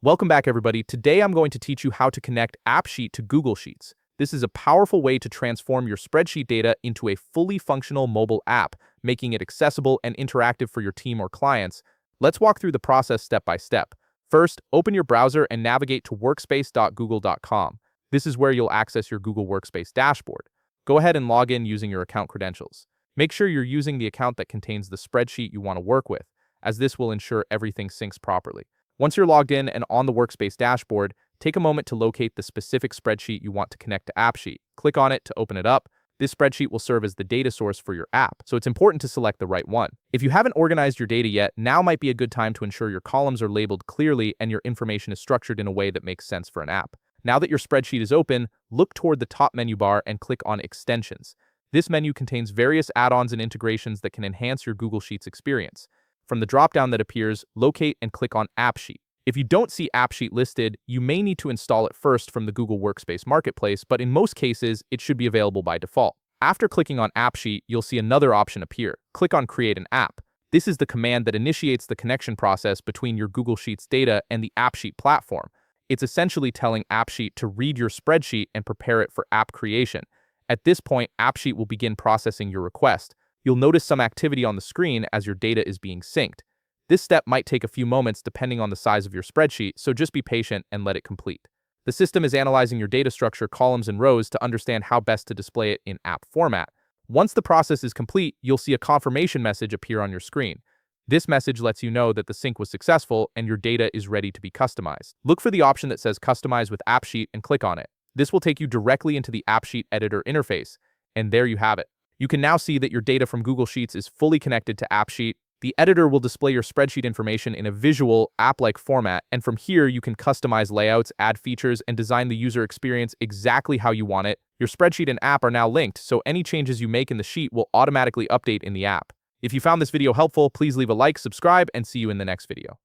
Welcome back, everybody. Today I'm going to teach you how to connect AppSheet to Google Sheets. This is a powerful way to transform your spreadsheet data into a fully functional mobile app, making it accessible and interactive for your team or clients. Let's walk through the process step by step. First, open your browser and navigate to workspace.google.com. This is where you'll access your Google Workspace dashboard. Go ahead and log in using your account credentials. Make sure you're using the account that contains the spreadsheet you want to work with, as this will ensure everything syncs properly. Once you're logged in and on the Workspace dashboard, take a moment to locate the specific spreadsheet you want to connect to AppSheet. Click on it to open it up. This spreadsheet will serve as the data source for your app, so it's important to select the right one. If you haven't organized your data yet, now might be a good time to ensure your columns are labeled clearly and your information is structured in a way that makes sense for an app. Now that your spreadsheet is open, look toward the top menu bar and click on Extensions. This menu contains various add-ons and integrations that can enhance your Google Sheets experience. From the drop-down that appears, locate and click on AppSheet. If you don't see AppSheet listed, you may need to install it first from the Google Workspace Marketplace, but in most cases, it should be available by default. After clicking on AppSheet, you'll see another option appear. Click on Create an App. This is the command that initiates the connection process between your Google Sheets data and the AppSheet platform. It's essentially telling AppSheet to read your spreadsheet and prepare it for app creation. At this point, AppSheet will begin processing your request. You'll notice some activity on the screen as your data is being synced. This step might take a few moments depending on the size of your spreadsheet, so just be patient and let it complete. The system is analyzing your data structure, columns, and rows to understand how best to display it in app format. Once the process is complete, you'll see a confirmation message appear on your screen. This message lets you know that the sync was successful and your data is ready to be customized. Look for the option that says Customize with AppSheet and click on it. This will take you directly into the AppSheet editor interface, and there you have it. You can now see that your data from Google Sheets is fully connected to AppSheet. The editor will display your spreadsheet information in a visual, app-like format, and from here you can customize layouts, add features, and design the user experience exactly how you want it. Your spreadsheet and app are now linked, so any changes you make in the sheet will automatically update in the app. If you found this video helpful, please leave a like, subscribe, and see you in the next video.